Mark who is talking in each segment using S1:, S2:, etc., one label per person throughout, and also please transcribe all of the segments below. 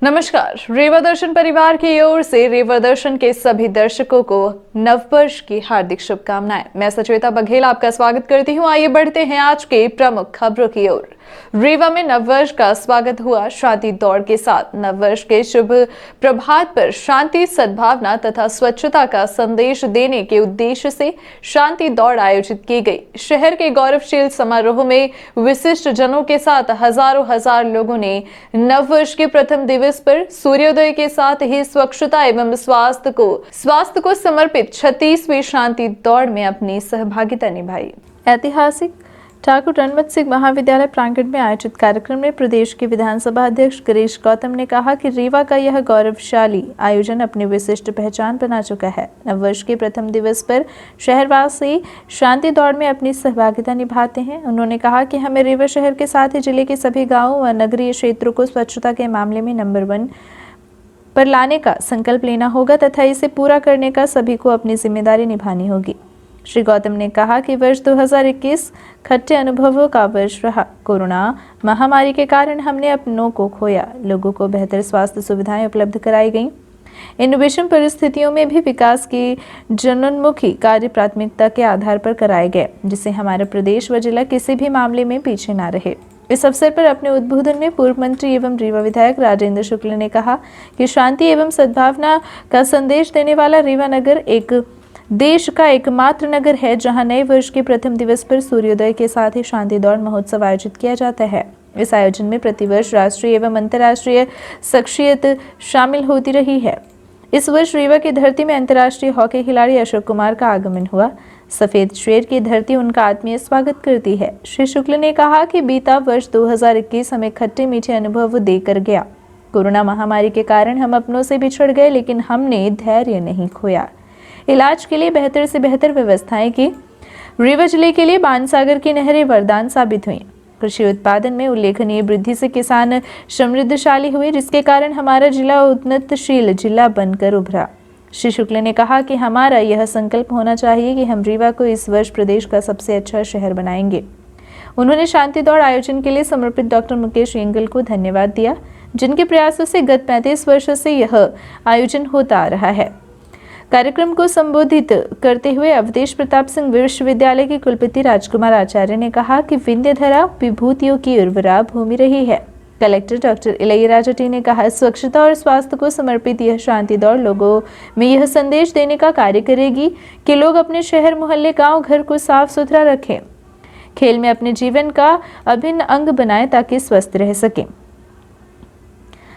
S1: नमस्कार। रेवा दर्शन परिवार की ओर से रेवा दर्शन के सभी दर्शकों को नववर्ष की हार्दिक शुभकामनाएं। मैं सचेता बघेल आपका स्वागत करती हूं। आइए बढ़ते हैं आज के प्रमुख खबरों की ओर। रेवा में नववर्ष का स्वागत हुआ शांति दौड़ के साथ। नववर्ष के शुभ प्रभात पर शांति, सद्भावना तथा स्वच्छता का संदेश देने के उद्देश्य से शांति दौड़ आयोजित की गई। शहर के गौरवशील समारोह में विशिष्ट जनों के साथ हजार लोगों ने नववर्ष के प्रथम दिवस पर सूर्योदय के साथ ही स्वच्छता एवं स्वास्थ्य को समर्पित 36वीं शांति दौड़ में अपनी सहभागिता निभाई। ऐतिहासिक ठाकुर रणमत सिंह महाविद्यालय प्रांगण में आयोजित कार्यक्रम में प्रदेश के विधानसभा अध्यक्ष गिरीश गौतम ने कहा कि रीवा का यह गौरवशाली आयोजन अपनी विशिष्ट पहचान बना चुका है। नववर्ष के प्रथम दिवस पर शहरवासी शांति दौड़ में अपनी सहभागिता निभाते हैं। उन्होंने कहा कि हमें रीवा शहर के साथ ही जिले के सभी गाँवों व नगरीय क्षेत्रों को स्वच्छता के मामले में नंबर 1 पर लाने का संकल्प लेना होगा तथा इसे पूरा करने का सभी को अपनी जिम्मेदारी निभानी होगी। श्री गौतम ने कहा कि वर्ष 2021 खट्टे अनुभवों का वर्ष रहा। कोरोना महामारी के कारण हमने अपनों को खोया, लोगों को बेहतर स्वास्थ्य सुविधाएं उपलब्ध कराई गईं। इन विषम परिस्थितियों में भी विकास की जनोन्मुखी कार्य प्राथमिकता के आधार पर कराए गए, जिससे हमारा प्रदेश व जिला किसी भी मामले में पीछे न रहे। इस अवसर पर अपने उद्बोधन में पूर्व मंत्री एवं रीवा विधायक राजेंद्र शुक्ल ने कहा कि शांति एवं सद्भावना का संदेश देने वाला रीवा नगर एक देश का एकमात्र नगर है जहां नए वर्ष के प्रथम दिवस पर सूर्योदय के साथ ही शांति दौड़ महोत्सव आयोजित किया जाता है। इस आयोजन में प्रतिवर्ष राष्ट्रीय एवं अंतर्राष्ट्रीय शख्सियत शामिल होती रही है। इस वर्ष रीवा की धरती में अंतर्राष्ट्रीय हॉकी खिलाड़ी अशोक कुमार का आगमन हुआ। सफेद शेर की धरती उनका आत्मीय स्वागत करती है। श्री शुक्ल ने कहा कि बीता वर्ष 2021 हमें खट्टे मीठे अनुभव देकर गया। कोरोना महामारी के कारण हम अपनों से बिछड़ गए, लेकिन हमने धैर्य नहीं खोया। इलाज के लिए बेहतर से बेहतर व्यवस्थाएं की। रीवा जिले के लिए बाणसागर की नहरें वरदान साबित हुई। कृषि उत्पादन में उल्लेखनीय वृद्धि से किसान समृद्धशाली हुए, जिसके कारण हमारा जिला उन्नतशील जिला बनकर उभरा। श्री शुक्ल ने कहा कि हमारा यह संकल्प होना चाहिए कि हम रीवा को इस वर्ष प्रदेश का सबसे अच्छा शहर बनाएंगे। उन्होंने शांति दौड़ आयोजन के लिए समर्पित डॉक्टर मुकेश एंगल को धन्यवाद दिया, जिनके प्रयासों से गत 35 वर्षों से यह आयोजन होता आ रहा है। कार्यक्रम को संबोधित करते हुए अवधेश प्रताप सिंह विश्वविद्यालय के कुलपति राजकुमार आचार्य ने कहा कि विंध्यधरा विभूतियों की उर्वरा भूमि रही है। कलेक्टर डॉक्टर इलैयाराजा टी ने कहा, स्वच्छता और स्वास्थ्य को समर्पित यह शांति दौड़ लोगों में यह संदेश देने का कार्य करेगी कि लोग अपने शहर, मोहल्ले, गांव, घर को साफ सुथरा रखें, खेल में अपने जीवन का अभिन्न अंग बनाएं ताकि स्वस्थ रह सकें।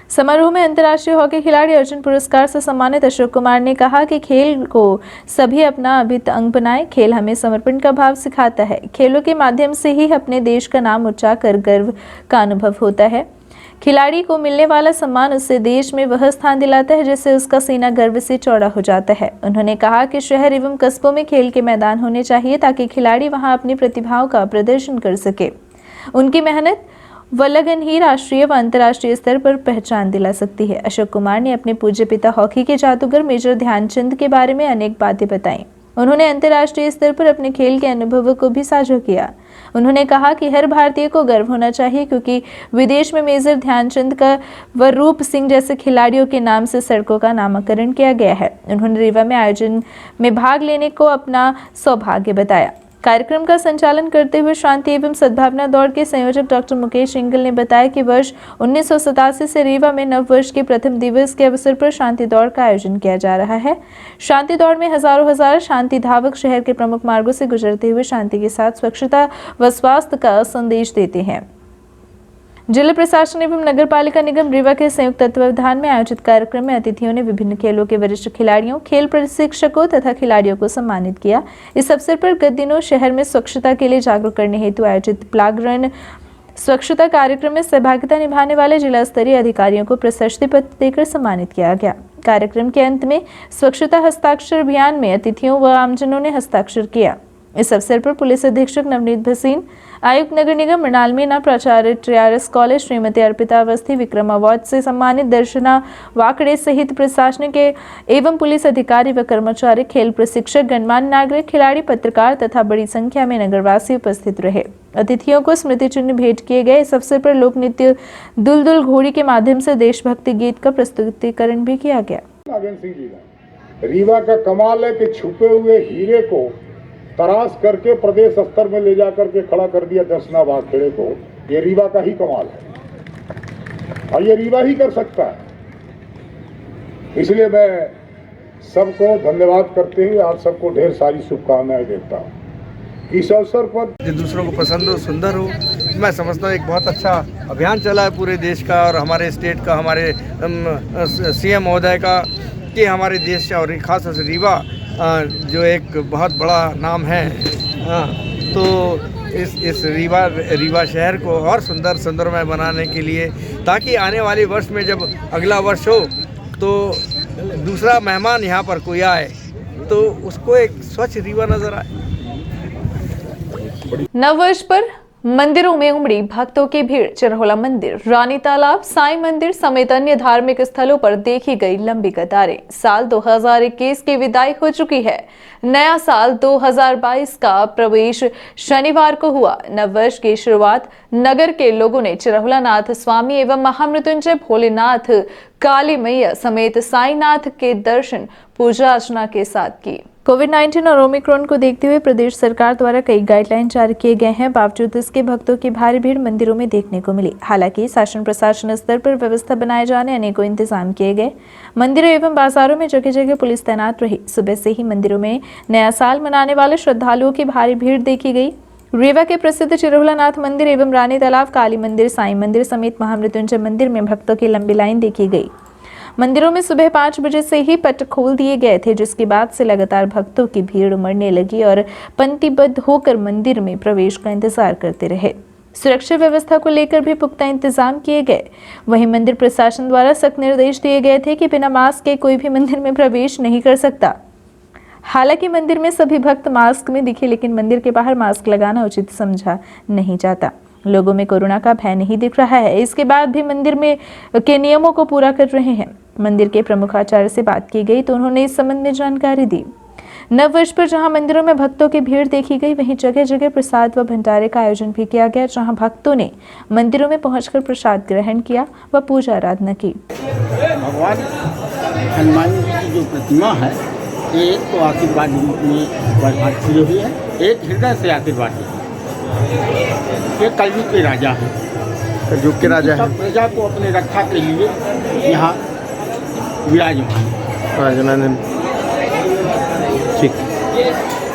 S1: समारोह में अंतर्राष्ट्रीय हॉकी खिलाड़ी अर्जुन पुरस्कार से सम्मानित अशोक कुमार ने कहा कि खेल को सभी अपना अभिन्न अंग बनाएं। खेल हमें समर्पण का भाव सिखाता है। खेलों के माध्यम से ही अपने देश का नाम ऊंचा कर गर्व का अनुभव होता है। खिलाड़ी को मिलने वाला सम्मान उससे देश में वह स्थान दिलाता है जिससे उसका सीना गर्व से चौड़ा हो जाता है। उन्होंने कहा कि शहर एवं कस्बों में खेल के मैदान होने चाहिए ताकि खिलाड़ी वहां अपनी प्रतिभाओं का प्रदर्शन कर सके। उनकी मेहनत व लगन ही राष्ट्रीय व अंतर्राष्ट्रीय स्तर पर पहचान दिला सकती है। अशोक कुमार ने अपने पूज्य पिता हॉकी के जादूगर मेजर ध्यानचंद के बारे में अनेक बातें बताई। उन्होंने अंतर्राष्ट्रीय स्तर पर अपने खेल के अनुभवों को भी साझा किया। उन्होंने कहा कि हर भारतीय को गर्व होना चाहिए क्योंकि विदेश में मेजर ध्यानचंद का व रूप सिंह जैसे खिलाड़ियों के नाम से सड़कों का नामकरण किया गया है। उन्होंने रीवा में आयोजन में भाग लेने को अपना सौभाग्य बताया। कार्यक्रम का संचालन करते हुए शांति एवं सद्भावना दौड़ के संयोजक डॉक्टर मुकेश एंगल ने बताया कि वर्ष 1987 से रीवा में नव वर्ष के प्रथम दिवस के अवसर पर शांति दौड़ का आयोजन किया जा रहा है। शांति दौड़ में हजार शांति धावक शहर के प्रमुख मार्गों से गुजरते हुए शांति के साथ स्वच्छता व स्वास्थ्य का संदेश देते हैं। जिला प्रशासन एवं नगर पालिका निगम रीवा के संयुक्त तत्वावधान में आयोजित कार्यक्रम में अतिथियों ने विभिन्न खेलों के वरिष्ठ खिलाड़ियों, खेल प्रशिक्षकों तथा खिलाड़ियों को सम्मानित किया। इस अवसर पर गत दिनों शहर में स्वच्छता के लिए जागरूक करने हेतु आयोजित प्लाग रन स्वच्छता कार्यक्रम में सहभागिता निभाने वाले जिला स्तरीय अधिकारियों को प्रशस्ति पत्र देकर सम्मानित किया गया। कार्यक्रम के अंत में स्वच्छता हस्ताक्षर अभियान में अतिथियों व आमजनों ने हस्ताक्षर किया। इस अवसर पर पुलिस अधीक्षक नवनीत भसीन, आयुक्त नगर निगम मृणाल मीना, प्राचार्य TRS college Shrimati Arpita Awasthi, Vikram award से सम्मानित दर्शना वाकड़े सहित प्रशासनिक एवं पुलिस अधिकारी व कर्मचारी, खेल प्रशिक्षक, गणमान्य नागरिक, खिलाड़ी, पत्रकार तथा बड़ी संख्या में नगरवासी उपस्थित रहे। अतिथियों को स्मृति चिन्ह भेंट किए गए। इस अवसर पर लोक नृत्य दुलदुल घोड़ी के माध्यम से देशभक्ति गीत का प्रस्तुतिकरण भी किया गया।
S2: रीवा का कमाल है कि छुपे हुए हीरे को तराश करके प्रदेश स्तर में ले जाकर के खड़ा कर दिया दर्शना वाकड़े को। ये रीवा का ही कमाल है और ये रीवा ही कर सकता है। इसलिए मैं सबको धन्यवाद करते हुए आप सबको ढेर सारी शुभकामनाएं देता हूँ। इस अवसर पर
S3: जो दूसरों को पसंद हो, सुंदर हो, मैं समझता हूँ एक बहुत अच्छा अभियान चला है पूरे देश का और हमारे स्टेट का, हमारे CM महोदय का, कि हमारे देश और खास तौर से रीवा जो एक बहुत बड़ा नाम है, तो इस रीवा शहर को और सुंदरमय बनाने के लिए, ताकि आने वाले वर्ष में जब अगला वर्ष हो तो दूसरा मेहमान यहाँ पर कोई आए तो उसको एक स्वच्छ रीवा नजर आए।
S1: नववर्ष पर मंदिरों में उमड़ी भक्तों की भीड़। चिरहोला मंदिर, रानी तालाब, साईं मंदिर समेत अन्य धार्मिक स्थलों पर देखी गई लंबी कतारें। साल 2021 की विदाई हो चुकी है। नया साल 2022 का प्रवेश शनिवार को हुआ। नववर्ष की शुरुआत नगर के लोगों ने चिरहोलानाथ स्वामी एवं महामृत्युंजय भोलेनाथ, काली मैया समेत साईनाथ के दर्शन, पूजा अर्चना के साथ की। कोविड-19 और ओमिक्रॉन को देखते हुए प्रदेश सरकार द्वारा कई गाइडलाइन जारी किए गए हैं। बावजूद इसके भक्तों की भारी भीड़ मंदिरों में देखने को मिली। हालांकि शासन प्रशासन स्तर पर व्यवस्था बनाए जाने अनेकों इंतजाम किए गए। मंदिरों एवं बाजारों में जगह जगह पुलिस तैनात रही। सुबह से ही मंदिरों में नया साल मनाने वाले श्रद्धालुओं की भारी भीड़ देखी गई। रीवा के प्रसिद्ध चिरहोलानाथ मंदिर एवं रानी तालाब, काली मंदिर, साईं मंदिर समेत महामृत्युंजय मंदिर में भक्तों की लंबी लाइन देखी गई। मंदिरों में सुबह 5 बजे से ही पट खोल दिए गए थे, जिसके बाद से लगातार भक्तों की भीड़ उमड़ने लगी और पंक्तिबद्ध होकर मंदिर में प्रवेश का इंतजार करते रहे। सुरक्षा व्यवस्था को लेकर भी पुख्ता इंतजाम किए गए। वहीं मंदिर प्रशासन द्वारा सख्त निर्देश दिए गए थे कि बिना मास्क के कोई भी मंदिर में प्रवेश नहीं कर सकता। हालांकि मंदिर में सभी भक्त मास्क में दिखे, लेकिन मंदिर के बाहर मास्क लगाना उचित समझा नहीं जाता। लोगों में कोरोना का भय नहीं दिख रहा है। इसके बाद भी मंदिर में के नियमों को पूरा कर रहे हैं। मंदिर के प्रमुख आचार्य से बात की गई तो उन्होंने इस संबंध में जानकारी दी। नववर्ष पर जहां मंदिरों में भक्तों की भीड़ देखी गई, वहीं जगह जगह प्रसाद व भंडारे का आयोजन भी किया गया, जहां भक्तों ने मंदिरों में पहुंचकर प्रसाद ग्रहण किया व पूजा आराधना की।
S4: भगवान हनुमान जी की जो प्रतिमा है, एक तो आशीर्वाद रूप में वर्षात खिली हुई है, एक हृदय से आशीर्वाद दी। ये कलयुग के राजा है,
S3: कलयुग के राजा है,
S4: प्रजा को अपने रक्षा के लिए यहाँ विराजमान। ठीक।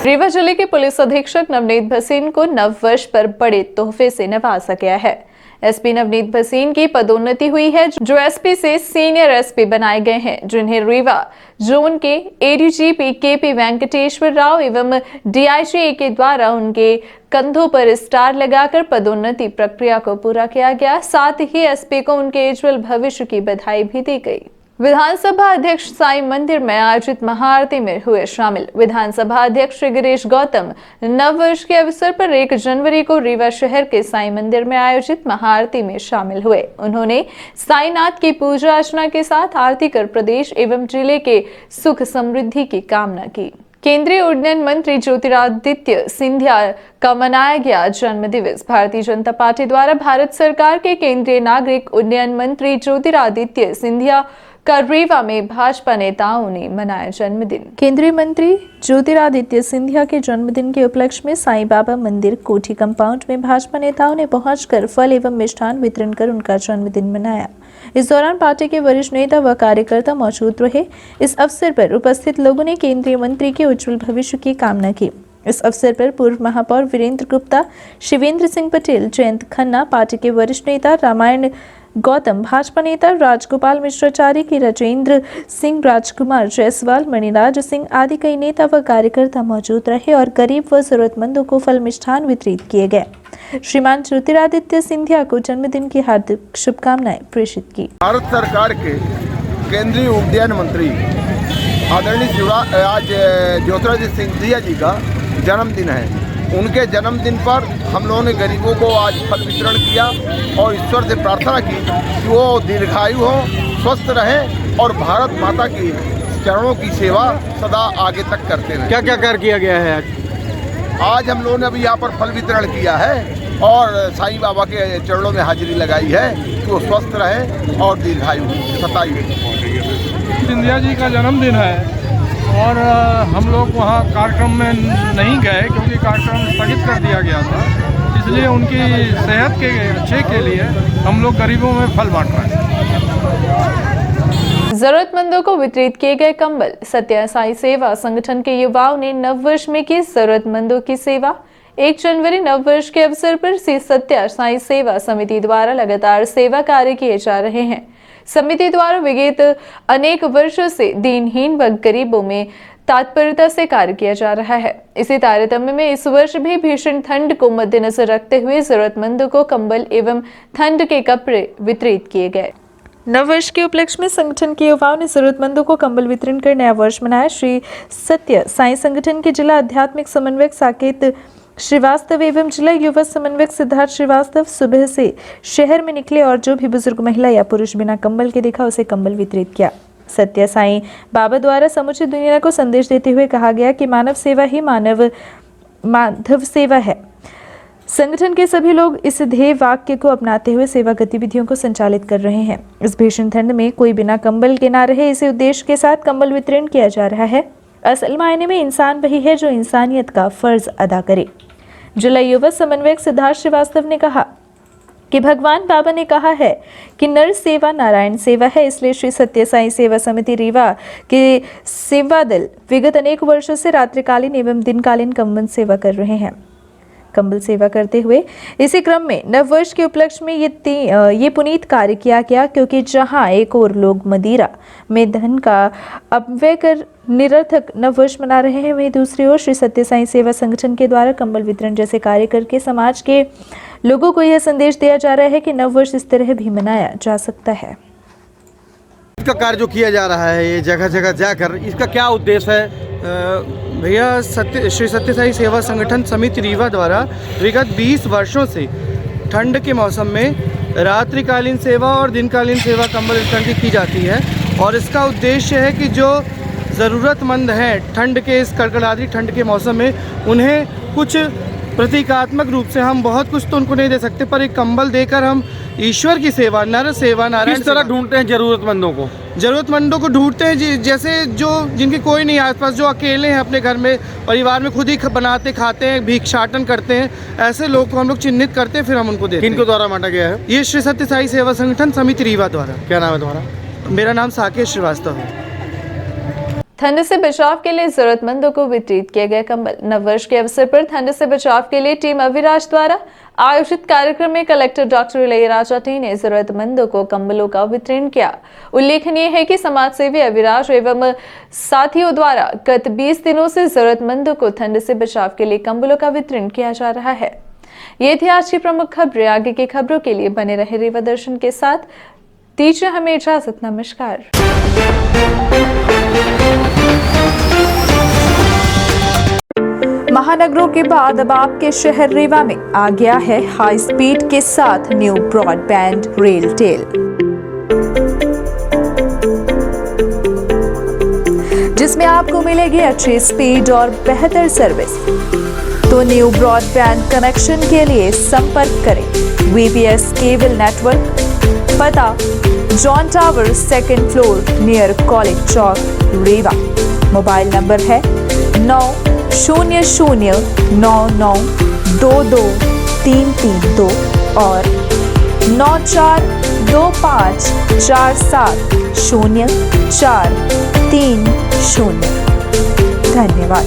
S1: रीवा जिले के पुलिस अधीक्षक नवनीत भसीन को नववर्ष पर बड़े तोहफे से नवाजा गया है। SP नवनीत भसीन की पदोन्नति हुई है, जो SP से सीनियर SP बनाए गए हैं, जिन्हें रीवा जोन के ADGP KP वेंकटेश्वर राव एवं DIG के द्वारा उनके कंधों पर स्टार लगाकर पदोन्नति प्रक्रिया को पूरा किया गया। साथ ही SP को उनके उज्जवल भविष्य की बधाई भी दी गई। विधानसभा अध्यक्ष साईं मंदिर में आयोजित महाआरती में हुए शामिल। विधानसभा अध्यक्ष श्री गिरीश गौतम नववर्ष के अवसर पर 1 जनवरी को रीवा शहर के साईं मंदिर में आयोजित महाआरती में शामिल हुए। उन्होंने साईनाथ की पूजा अर्चना के साथ आरती कर प्रदेश एवं जिले के सुख समृद्धि की कामना की। केंद्रीय उड्डयन मंत्री ज्योतिरादित्य सिंधिया का मनाया गया जन्म दिवस। भारतीय जनता पार्टी द्वारा भारत सरकार के केंद्रीय नागरिक उड्डयन मंत्री ज्योतिरादित्य सिंधिया का रीवा में भाजपा नेताओं ने मनाया जन्मदिन। केंद्रीय मंत्री ज्योतिरादित्य सिंधिया के जन्मदिन के उपलक्ष्य में साईं बाबा मंदिर कोठी कंपाउंड में भाजपा नेताओं ने पहुंचकर फल एवं मिष्ठान वितरण कर उनका जन्मदिन मनाया। इस दौरान पार्टी के वरिष्ठ नेता व कार्यकर्ता मौजूद रहे। इस अवसर पर उपस्थित लोगों ने केंद्रीय मंत्री के उज्जवल भविष्य की कामना की। इस अवसर पर पूर्व महापौर वीरेंद्र गुप्ता, शिवेंद्र सिंह पटेल, जयंत खन्ना, पार्टी के वरिष्ठ नेता रामायण गौतम, भाजपा नेता राजगोपाल मिश्राचार्य की, राजेंद्र सिंह, राजकुमार जायसवाल, मणिराज सिंह आदि कई नेता व कार्यकर्ता मौजूद रहे और गरीब व जरूरतमंदों को फल मिष्ठान वितरित किए गए। श्रीमान ज्योतिरादित्य सिंधिया को जन्मदिन की हार्दिक शुभकामनाएं प्रेषित की।
S5: भारत सरकार के केंद्रीय उड्डयन मंत्री आदरणीय आज ज्योतिरादित्य सिंधिया जी का जन्मदिन है। उनके जन्मदिन पर हम लोगों ने गरीबों को आज फल वितरण किया और ईश्वर से प्रार्थना की कि वो दीर्घायु हो, स्वस्थ रहे और भारत माता की चरणों की सेवा सदा आगे तक करते रहें।
S3: क्या क्या कार्य किया गया है आज?
S5: आज हम लोगों ने अभी यहाँ पर फल वितरण किया है और साईं बाबा के चरणों में हाजिरी लगाई है कि वो स्वस्थ रहे और दीर्घायु शतायु।
S6: सिंधिया जी का जन्मदिन है और हम लोग वहाँ कार्यक्रम में नहीं गए क्योंकि कार्यक्रम स्थगित कर दिया गया था, इसलिए उनकी सेहत के अच्छे के लिए हम लोग गरीबों में फल बांट रहे हैं।
S1: जरूरतमंदों को वितरित किए गए कंबल। सत्य साई सेवा संगठन के युवाओं ने नववर्ष में की जरूरतमंदों की सेवा। 1 जनवरी नववर्ष के अवसर पर श्री सत्य साई सेवा समिति द्वारा लगातार सेवा कार्य किए जा रहे हैं। समिति द्वारा विगत अनेक वर्षों से दीनहीन व गरीबों में तत्परता से कार्य किया जा रहा है। इसी तारतम्य में इस वर्ष भी भीषण ठंड को मद्देनजर रखते हुए जरूरतमंदों को कंबल एवं ठंड के कपड़े वितरित किए गए। नववर्ष के उपलक्ष्य में संगठन के युवाओं ने जरूरतमंदों को कंबल वितरण कर नया वर्ष मनाया। श्री सत्य साई संगठन के जिला आध्यात्मिक समन्वयक साकेत श्रीवास्तव एवं जिला युवा समन्वयक सिद्धार्थ श्रीवास्तव सुबह से शहर में निकले और जो भी बुजुर्ग महिला या पुरुष बिना कंबल के दिखा उसे कंबल वितरित किया। सत्य साई बाबा द्वारा समूची दुनिया को संदेश देते हुए कहा गया कि मानव सेवा ही माधव सेवा है। संगठन के सभी लोग इस ध्येय वाक्य को अपनाते हुए सेवा गतिविधियों को संचालित कर रहे हैं। इस भीषण ठंड में कोई बिना कंबल के ना रहे, इसी उद्देश्य के साथ कंबल वितरण किया जा रहा है। असल मायने में इंसान वही है जो इंसानियत का फर्ज अदा करे। जिला युवा समन्वयक सिद्धार्थ श्रीवास्तव ने कहा कि भगवान बाबा ने कहा है कि नर सेवा नारायण सेवा है, इसलिए श्री सत्य साई सेवा समिति रीवा के सेवा दल विगत अनेक वर्षों से रात्रिकालीन एवं दिनकालीन कंबल सेवा कर रहे हैं। कंबल सेवा करते हुए इसी क्रम में नववर्ष के उपलक्ष्य में ये पुनीत कार्य किया गया, क्योंकि जहां एक और लोग मदिरा में धन का अपव्यय कर निरर्थक नववर्ष मना रहे हैं, वहीं दूसरी ओर श्री सत्य साई सेवा संगठन के द्वारा कंबल वितरण जैसे कार्य करके समाज के लोगों को यह संदेश दिया जा रहा है कि नववर्ष इस तरह भी मनाया जा सकता है।
S3: इसका कार्य जो किया जा रहा है ये जगह जगह जाकर, इसका क्या उद्देश्य है?
S7: भैया श्री सत्य साई सेवा संगठन समिति रीवा द्वारा विगत 20 वर्षों से ठंड के मौसम में रात्रिकालीन सेवा और दिनकालीन सेवा कंबल वितरण की जाती है और इसका उद्देश्य है कि जो ज़रूरतमंद हैं ठंड के इस कड़कड़ाती ठंड के मौसम में उन्हें कुछ प्रतीकात्मक रूप से हम बहुत कुछ तो उनको नहीं दे सकते, पर एक कंबल देकर हम ईश्वर की सेवा, नर सेवा, नारायण
S3: किस तरह ढूंढते हैं जरूरतमंदों को ढूंढते हैं जैसे जो जिनके कोई नहीं आसपास, जो अकेले हैं अपने घर में परिवार में खुद ही बनाते खाते हैं, भिक्षाटन करते हैं, ऐसे लोग को हम लोग चिन्हित करते हैं, फिर हम उनको देते हैं। किनको द्वारा बांटा गया है?
S7: ये श्री सत्य साई सेवा संगठन समिति रीवा द्वारा।
S3: क्या नाम है तुम्हारा?
S7: मेरा नाम साकेत श्रीवास्तव है।
S1: ठंड से बचाव के लिए जरूरतमंदों को वितरित किए गए कंबल। नववर्ष के अवसर पर ठंड से बचाव के लिए टीम अविराज द्वारा आयोजित कार्यक्रम में कलेक्टर डॉक्टर इलैयाराजा टी ने जरूरतमंदों को कंबलों का वितरण किया। उल्लेखनीय है कि समाज सेवी अविराज एवं साथियों द्वारा गत 20 दिनों से जरूरतमंदों को ठंड से बचाव के लिए कंबलों का वितरण किया जा रहा है। ये थी आज की प्रमुख खबरें। आगे की खबरों के लिए बने रहे रीवा दर्शन के साथ। दीजिए हमें इजाजत। नमस्कार। महानगरों के बाद अब आपके शहर रीवा में आ गया है हाई स्पीड के साथ न्यू ब्रॉडबैंड रेलटेल, जिसमें आपको मिलेगी अच्छी स्पीड और बेहतर सर्विस। तो न्यू ब्रॉडबैंड कनेक्शन के लिए संपर्क करें VPS केबल नेटवर्क, पता John tower 2nd floor near college चौक रीवा। मोबाइल नंबर है 9000992232 और 9425470430। धन्यवाद।